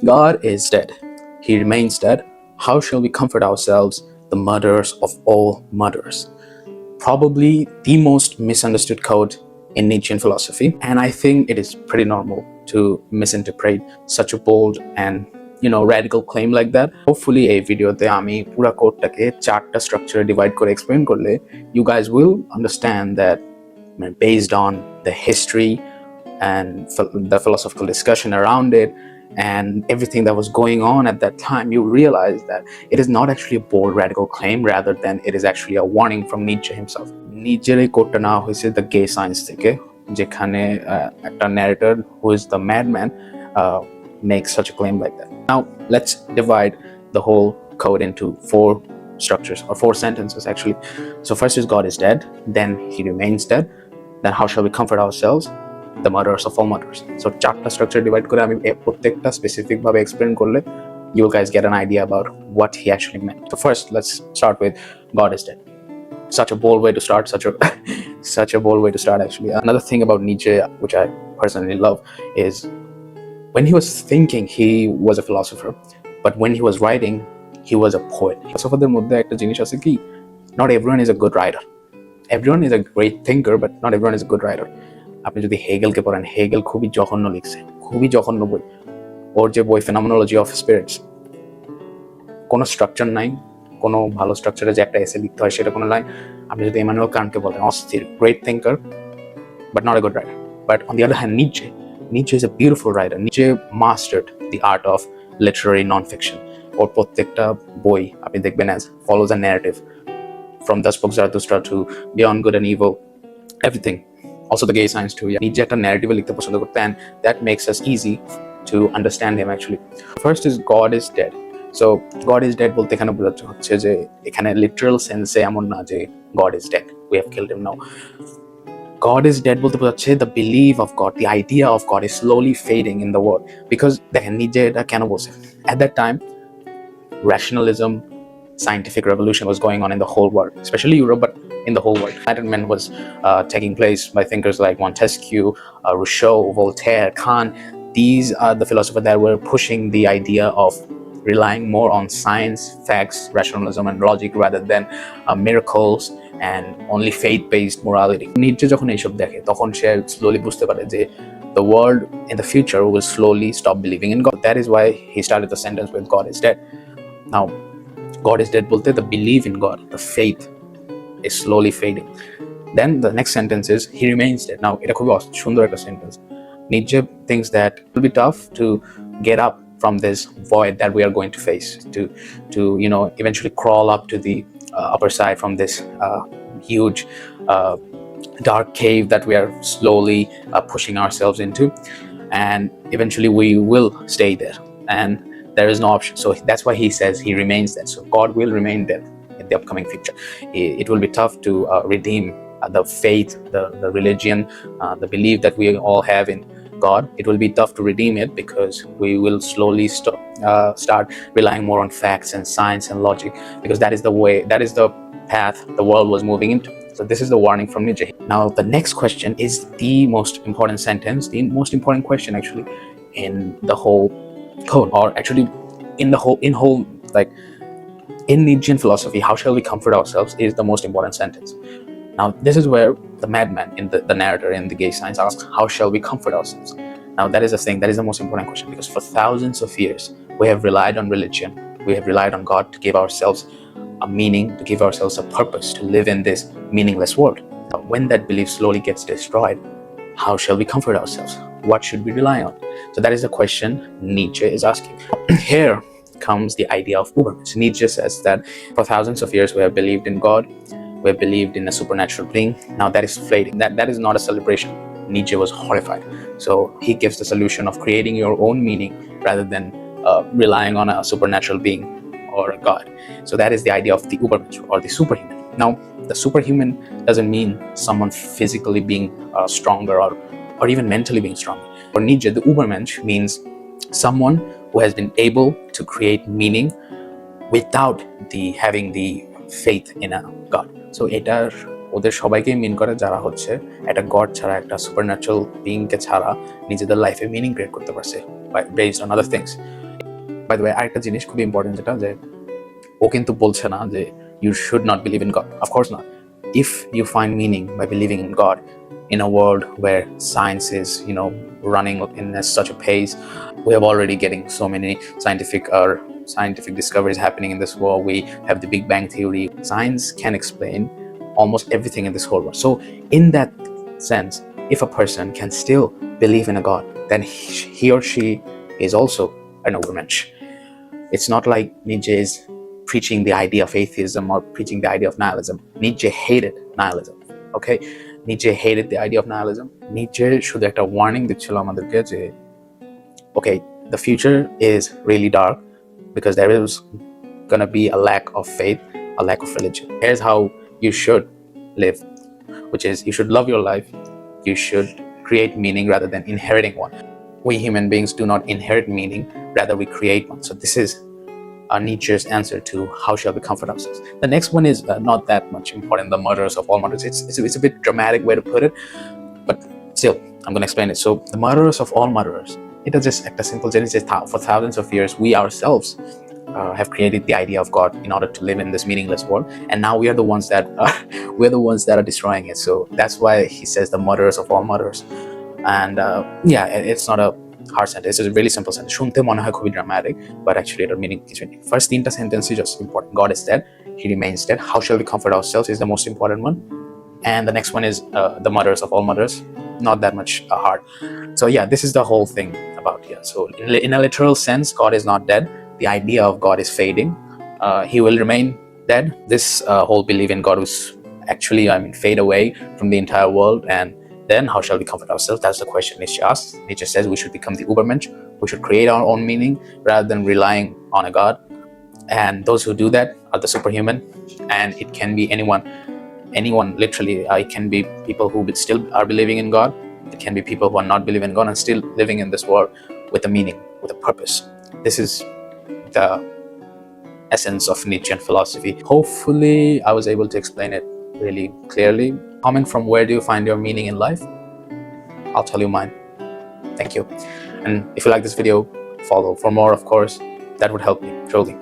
God is dead. He remains dead. How shall we comfort ourselves, the murderers of all murderers? Probably the most misunderstood quote in Nietzschean philosophy, and I think it is pretty normal to misinterpret such a bold and radical claim like that. Hopefully এই ভিডিওতে আমি পুরো কোডটাকে চারটা স্ট্রাকচারে divide করে explain করলে you guys will understand that based on the history and the philosophical discussion around it and everything that was going on at that time, you realize that it is not actually a bold radical claim, rather than it is actually a warning from Nietzsche himself. Nietzscheর এই কোটটা নেওয়া হয়েছে the gay science থেকে, যেখানে একটা narrator who is the madman makes such a claim like that. Now let's divide the whole code into four structures, or four sentences actually. So first is God is dead, then he remains dead, then how shall we comfort ourselves, the murderers of all murderers. So চারটা structure divide করে আমি প্রত্যেকটা specific ভাবে explain করলে you guys get an idea about what he actually meant. So first let's start with God is dead. Such a bold way to start, such a bold way to start actually. Another thing about Nietzsche which I personally love is when he was thinking he was a philosopher, but when he was writing he was a poet. Philosopherদের মধ্যে একটা জিনিস আছে কি, not everyone is a good writer. Everyone is a great thinker, but not everyone is a good writer. আপনি যদি হেগেলকে পড়েন, Hegel খুবই জঘন্য লিখছে, খুবই জঘন্য বই। ওর যে বই ফেনোমেনোলজি অফ স্পিরিটস, কোনো স্ট্রাকচার নাই, কোনো ভালো স্ট্রাকচারে যে একটা এসে লিখতে হয় সেটা কোনো নাই। আপনি যদি ইমানুয়েল কান্টকে বলেন, অস্থির, great thinker, but not a good writer. But on the other hand Nietzsche is a beautiful writer. Nietzsche mastered the art of literary non-fiction. ওর প্রত্যেকটা বই আপনি দেখবেন as follows a narrative, from Thus Spoke Zarathustra to Beyond Good and Evil, everything. Also the gay science too. Nietzsche একটা narrative লিখতে পছন্দ করতেন, and that makes us easy to understand him actually. First is God is dead. So God is dead বলতে এখানে বোঝাচ্ছে হচ্ছে যে এখানে literal sense এমন না যে God is dead, we have killed him. No, God is dead বলতে বোঝাচ্ছে the belief of God, the idea of God is slowly fading in the world. Because দেখেন Nietzsche এটা কেন বলছে, at that time rationalism, scientific revolution was going on in the whole world, especially Europe, but in the whole world. Enlightenment was taking place by thinkers like Montesquieu, Rousseau, Voltaire, Kant. These are the philosophers that were pushing the idea of relying more on science, facts, rationalism and logic rather than miracles and only faith-based morality. Nietzsche যখন এইসব দেখে তখন সে slowly বুঝতে পারে যে the world in the future will slowly stop believing in God. That is why he started the sentence with God is dead. Now God is dead bolte the belief in God, the faith is slowly fading. Then the next sentence is he remains dead. Now এটা খুবই সুন্দর একটা sentence. Nietzsche thinks that it will be tough to get up from this void that we are going to face, to eventually crawl up to the upper side from this huge dark cave that we are slowly pushing ourselves into, and eventually we will stay there, and there is no option. So that's why he says he remains dead. So God will remain dead in the upcoming future. It will be tough to redeem the faith, the religion, the belief that we all have in God. It will be tough to redeem it because we will slowly start relying more on facts and science and logic, because that is the way, that is the path the world was moving into. So this is the warning from Nietzsche. Now the next question is the most important sentence, the most important question actually in the whole code, or actually in Nietzschean philosophy, how shall we comfort ourselves is the most important sentence. Now this is where the madman in the narrator in the gay science asks, how shall we comfort ourselves? Now that is the thing, that is the most important question, because for thousands of years we have relied on religion, we have relied on God to give ourselves a meaning, to give ourselves a purpose, to live in this meaningless world. Now when that belief slowly gets destroyed, how shall we comfort ourselves? What should we rely on? So that is the question Nietzsche is asking. Here comes the idea of Ubermensch. Nietzsche says that for thousands of years we have believed in God, we have believed in a supernatural being. Now that is fading. That is not a celebration. Nietzsche was horrified. So he gives the solution of creating your own meaning rather than relying on a supernatural being or a God. So that is the idea of the Ubermensch, or the superhuman. Now the superhuman doesn't mean someone physically being stronger or even mentally being stronger. For Nietzsche, the Ubermensch means someone who has been able to create meaning without having the faith in a God. So এটার ওদের সবাইকে মিন করে যারা হচ্ছে একটা god ছাড়া, একটা supernatural বিইংকে ছাড়া নিজেদের লাইফে মিনিং ক্রিয়েট করতে পারছে based on other things. By the way আরেকটা জিনিস খুবই ইম্পর্টেন্ট, যেটা যে ও কিন্তু বলছে না যে you should not believe in God. Of course not. If you find meaning by believing in God in a world where science is, running in such a pace, we have already getting so many scientific discoveries happening in this world. We have the Big Bang Theory. Science can explain almost everything in this whole world. So in that sense, if a person can still believe in a God, then he or she is also an Übermensch. It's not like Nietzsche is preaching the idea of atheism or preaching the idea of nihilism. Nietzsche hated nihilism. Okay? Nietzsche hated the idea of nihilism. Nietzsche শুধু একটা warning দিচ্ছিল আমাদেরকে যে okay, the future is really dark because there is gonna be a lack of faith, a lack of religion. Here's how you should live, which is you should love your life, you should create meaning rather than inheriting one. We human beings do not inherit meaning, rather we create one. So this is Nietzsche's answer to how shall we comfort ourselves. The next one is not that much important, the murderers of all murderers. It's a bit dramatic way to put it, but still, I'm going to explain it. So the murderers of all murderers, it is just a simple genesis. For thousands of years, we ourselves have created the idea of God in order to live in this meaningless world, and now we are the ones that are destroying it. So that's why he says the murderers of all murderers. And it's not a hard sentence. It's a really simple sentence. শুনতে মনে হয় খুবই dramatic, but actually এটার meaning কিছু নেই. First তিনটা sentence is just important. God is dead. He remains dead. How shall we comfort ourselves is the most important one. And the next one is the murderers of all murderers. Not that much hard. So yeah, this is the whole thing about here. So in a literal sense, God is not dead. The idea of God is fading. He will remain dead. This whole belief in God was actually, fade away from the entire world. And then how shall we comfort ourselves? That's the question Nietzsche asks. Nietzsche says we should become the Übermensch. We should create our own meaning rather than relying on a God. And those who do that are the superhuman. And it can be anyone literally. It can be people who still are believing in God. It can be people who are not believing in God and still living in this world with a meaning, with a purpose. This is the essence of Nietzschean philosophy. Hopefully I was able to explain it really clearly. Comment from where do you find your meaning in life? I'll tell you mine. Thank you. And if you like this video, follow for more, of course. That would help me truly.